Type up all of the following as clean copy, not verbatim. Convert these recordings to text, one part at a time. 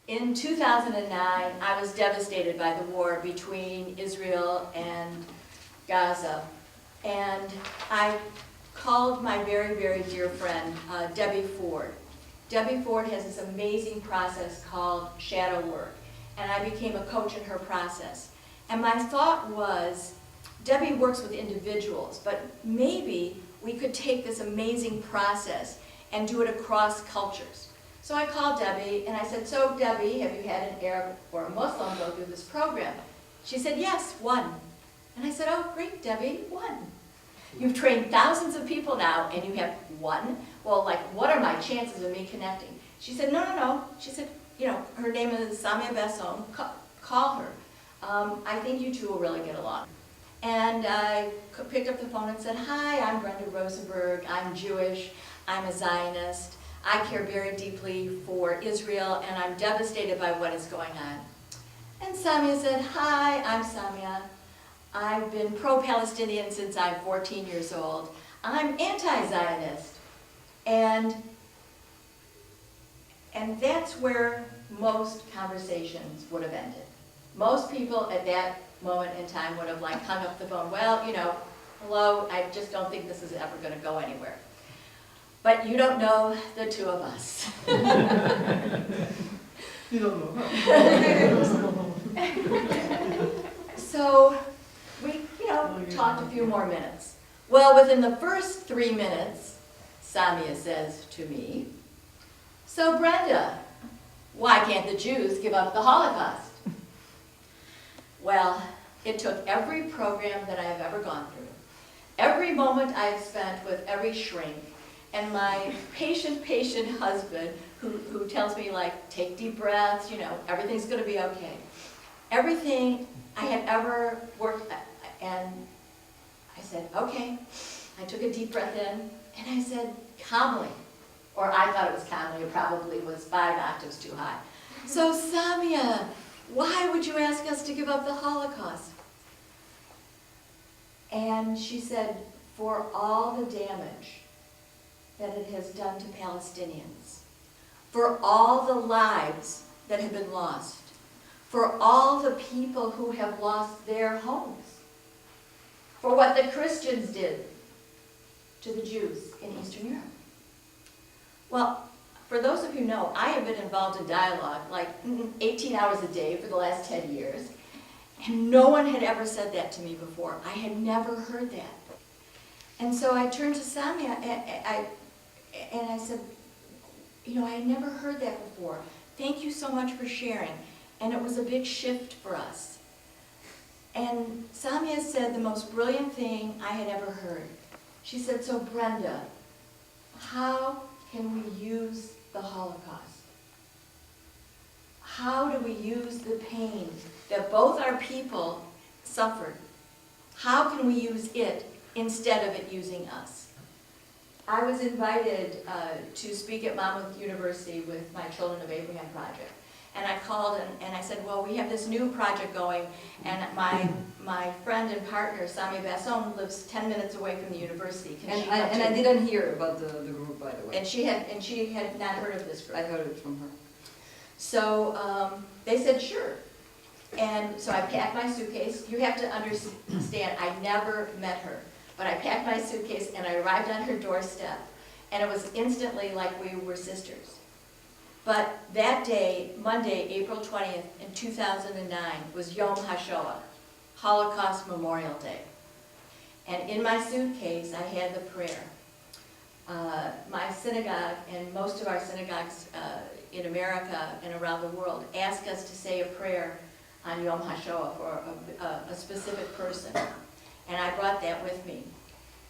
In 2009, I was devastated by the war between Israel and Gaza. And I called my very, very dear friend, Debbie Ford. Debbie Ford has this amazing process called shadow work. And I became a coach in her process. And my thought was, Debbie works with individuals, but maybe we could take this amazing process and do it across cultures. So I called Debbie and I said, so Debbie, have you had an Arab or a Muslim go through this program? She said, yes, one. And I said, oh, great, Debbie, one. You've trained thousands of people now and you have one? Well, like, what are my chances of me connecting? She said, no. She said, you know, her name is Samia Bahsoun, call her. I think you two will really get along. And I picked up the phone and said, hi, I'm Brenda Rosenberg, I'm Jewish, I'm a Zionist. I care very deeply for Israel, and I'm devastated by what is going on. And Samia said, hi, I'm Samia. I've been pro-Palestinian since I'm 14 years old. I'm anti-Zionist. And that's where most conversations would have ended. Most people at that moment in time would have like hung up the phone. Well, you know, hello, I just don't think this is ever going to go anywhere. But you don't know the two of us. You don't know. So we, talked a few more minutes. Well, within the first 3 minutes, Samia says to me, so Brenda, why can't the Jews give up the Holocaust? Well, it took every program that I have ever gone through, every moment I've spent with every shrink, and my patient husband who tells me, like, take deep breaths, everything's going to be okay. Everything I had ever worked at, and I said, okay. I took a deep breath in, and I said, calmly, or I thought it was calmly, it probably was 5 octaves too high. So Samia, why would you ask us to give up the Holocaust? And she said, for all the damage that it has done to Palestinians, for all the lives that have been lost, for all the people who have lost their homes, for what the Christians did to the Jews in Eastern Europe. Well, for those of you who know, I have been involved in dialogue like 18 hours a day for the last 10 years, and no one had ever said that to me before. I had never heard that. And so I turned to Samia and I said, I had never heard that before. Thank you so much for sharing. And it was a big shift for us. And Samia said the most brilliant thing I had ever heard. She said, so Brenda, how can we use the Holocaust? How do we use the pain that both our people suffered? How can we use it instead of it using us? I was invited to speak at Monmouth University with my Children of Abraham project. And I called and I said, well, we have this new project going, and my friend and partner, Samia Bahsoun, lives 10 minutes away from the university. And I didn't hear about the group, by the way. And she had not heard of this group. I heard it from her. So they said, sure. And so I packed my suitcase. You have to understand, I never met her. But I packed my suitcase and I arrived on her doorstep. And it was instantly like we were sisters. But that day, Monday, April 20th, in 2009, was Yom HaShoah, Holocaust Memorial Day. And in my suitcase, I had the prayer. My synagogue, and most of our synagogues in America and around the world, ask us to say a prayer on Yom HaShoah for a specific person. And I brought that with me.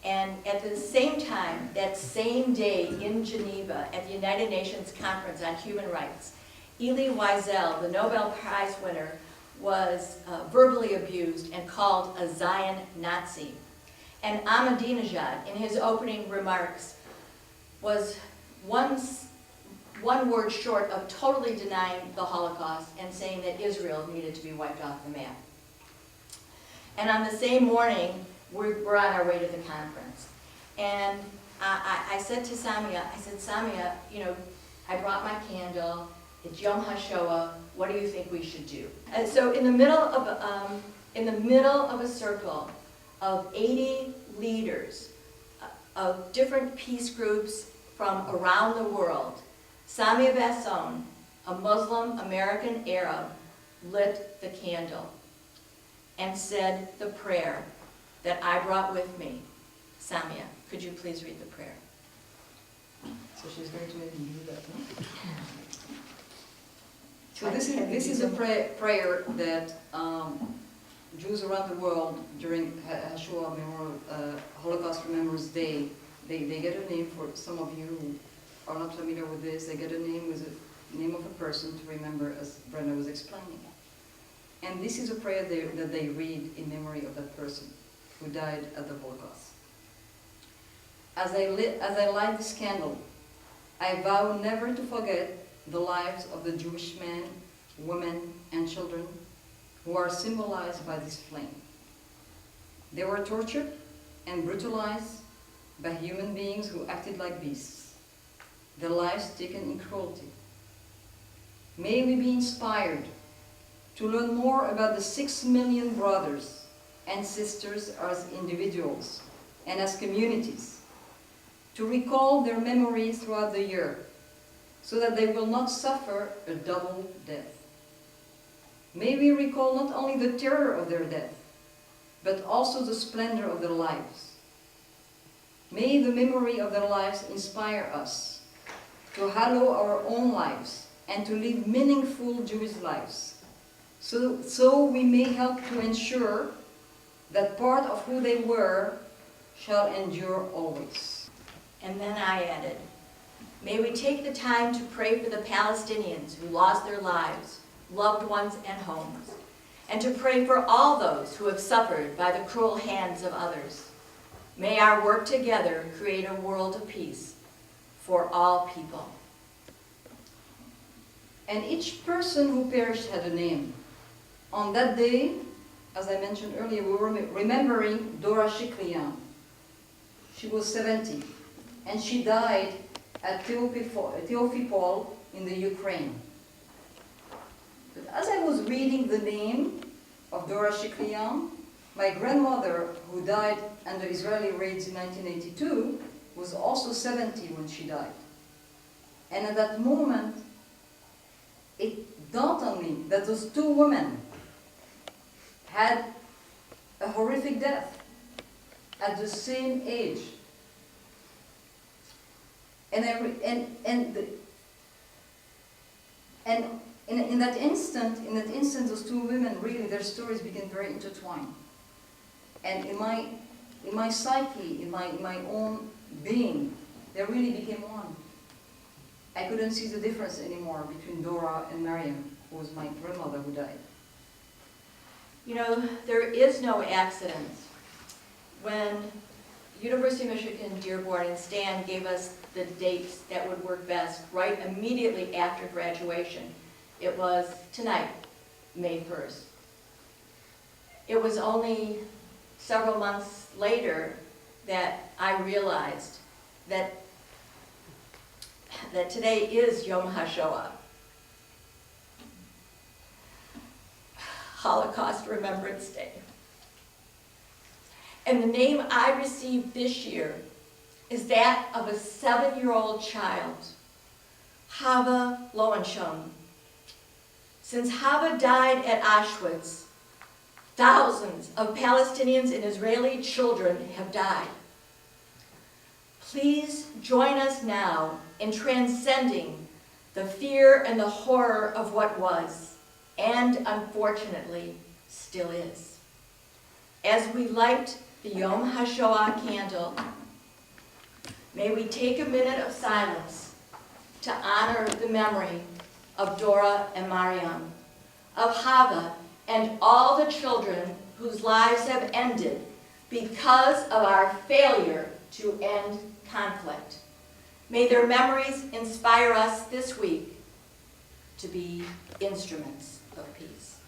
And at the same time, that same day in Geneva, at the United Nations Conference on Human Rights, Elie Wiesel, the Nobel Prize winner, was verbally abused and called a Zion Nazi. And Ahmadinejad, in his opening remarks, was one word short of totally denying the Holocaust and saying that Israel needed to be wiped off the map. And on the same morning, we're on our way to the conference. And I said to Samia, Samia, I brought my candle. It's Yom HaShoah. What do you think we should do? And so in the middle of a circle of 80 leaders of different peace groups from around the world, Samia Bahsoun, a Muslim American Arab, lit the candle and said the prayer that I brought with me. Samia, could you please read the prayer? So she's going to make me do that, no? So this is a prayer that Jews around the world during Hashoah Holocaust Remembrance Day, they get a name. For some of you who are not familiar with this, they get a name with the name of a person to remember, as Brenda was explaining. And this is a prayer that they read in memory of that person who died at the Holocaust. As I light this candle, I vow never to forget the lives of the Jewish men, women, and children who are symbolized by this flame. They were tortured and brutalized by human beings who acted like beasts, their lives taken in cruelty. May we be inspired to learn more about the 6 million brothers and sisters as individuals and as communities, to recall their memories throughout the year so that they will not suffer a double death. May we recall not only the terror of their death, but also the splendor of their lives. May the memory of their lives inspire us to hallow our own lives and to live meaningful Jewish lives, so we may help to ensure that part of who they were shall endure always. And then I added, may we take the time to pray for the Palestinians who lost their lives, loved ones, and homes, and to pray for all those who have suffered by the cruel hands of others. May our work together create a world of peace for all people. And each person who perished had a name. On that day, as I mentioned earlier, we were remembering Dora Shiklian. She was 70, and she died at Teofipol in the Ukraine. But as I was reading the name of Dora Shiklian, my grandmother, who died under Israeli raids in 1982, was also 70 when she died. And at that moment, it dawned on me that those two women had a horrific death at the same age. And in that instant, those two women, really, their stories became very intertwined. And in my psyche, in my own being, they really became one. I couldn't see the difference anymore between Dora and Mariam, who was my grandmother who died. You know, there is no accident. When University of Michigan Dearborn and Stan gave us the dates that would work best right immediately after graduation, it was tonight, May 1st. It was only several months later that I realized that today is Yom HaShoah, Holocaust Remembrance Day. And the name I received this year is that of a 7-year-old child, Hava Lowenshon. Since Hava died at Auschwitz, thousands of Palestinians and Israeli children have died. Please join us now in transcending the fear and the horror of what was, and unfortunately still is. As we light the Yom HaShoah candle, may we take a minute of silence to honor the memory of Dora and Mariam, of Hava and all the children whose lives have ended because of our failure to end conflict. May their memories inspire us this week to be instruments of peace.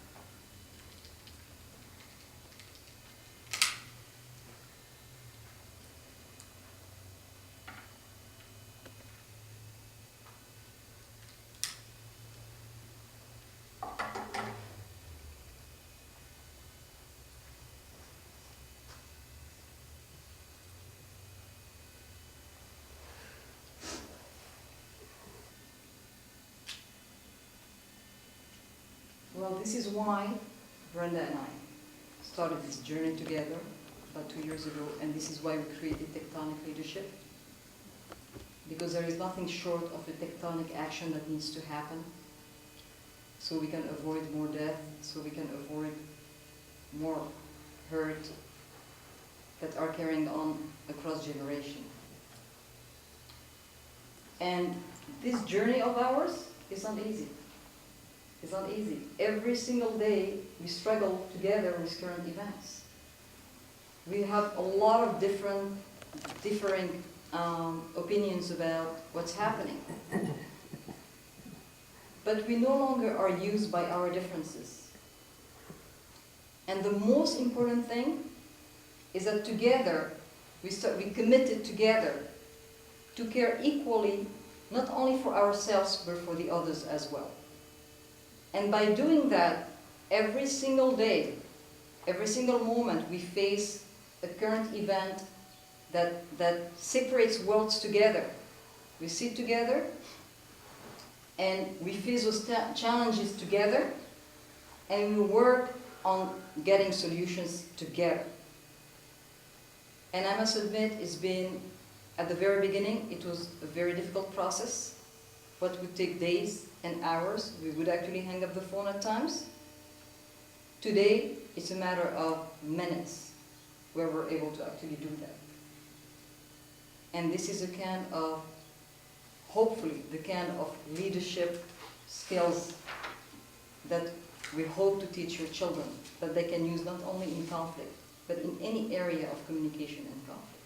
this is why Brenda and I started this journey together about 2 years ago, and this is why we created Tectonic Leadership. Because there is nothing short of a tectonic action that needs to happen, so we can avoid more death, so we can avoid more hurt that are carrying on across generation. And this journey of ours is not easy. It's not easy. Every single day we struggle together with current events. We have a lot of differing opinions about what's happening. But we no longer are used by our differences. And the most important thing is that together, we committed together to care equally, not only for ourselves, but for the others as well. And by doing that, every single day, every single moment, we face a current event that separates worlds together. We sit together, and we face those challenges together, and we work on getting solutions together. And I must admit, it's been, at the very beginning, it was a very difficult process. What would take days and hours, we would actually hang up the phone at times. Today, it's a matter of minutes where we're able to actually do that. And this is a kind of, hopefully, the kind of leadership skills that we hope to teach your children, that they can use not only in conflict, but in any area of communication and conflict.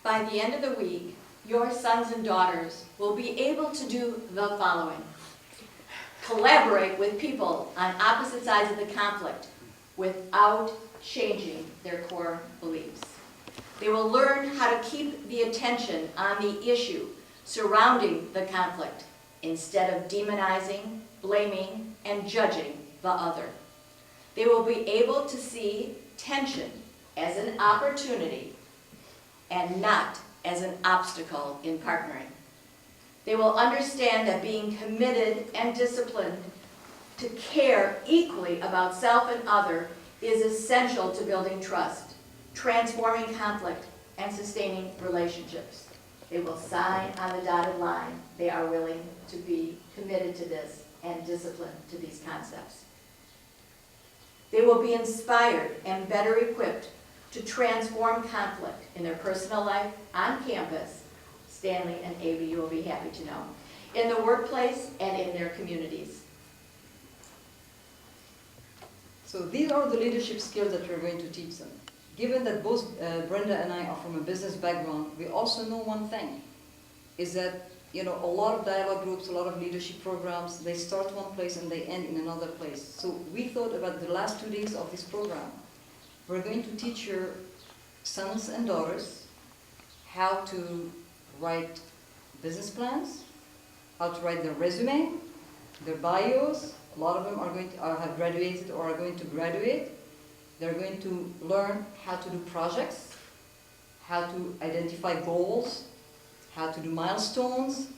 By the end of the week, your sons and daughters will be able to do the following. Collaborate with people on opposite sides of the conflict without changing their core beliefs. They will learn how to keep the attention on the issue surrounding the conflict instead of demonizing, blaming, and judging the other. They will be able to see tension as an opportunity and not as an obstacle in partnering. They will understand that being committed and disciplined to care equally about self and other is essential to building trust, transforming conflict, and sustaining relationships. They will sign on the dotted line. They are willing to be committed to this and disciplined to these concepts. They will be inspired and better equipped to transform conflict in their personal life, on campus, Stanley and Avi, you will be happy to know, in the workplace and in their communities. So these are the leadership skills that we're going to teach them. Given that both Brenda and I are from a business background, we also know one thing, is that a lot of dialogue groups, a lot of leadership programs, they start one place and they end in another place. So we thought about the last 2 days of this program. We're going to teach your sons and daughters how to write business plans, how to write their resume, their bios. A lot of them are going to have graduated or are going to graduate. They're going to learn how to do projects, how to identify goals, how to do milestones,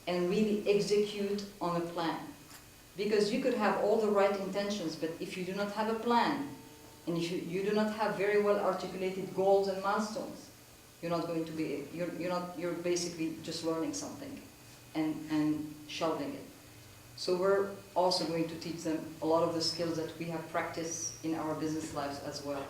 and really execute on a plan. Because you could have all the right intentions, but if you do not have a plan, and if you do not have very well articulated goals and milestones, you're not going to be, you're basically just learning something and shelving it. So we're also going to teach them a lot of the skills that we have practiced in our business lives as well.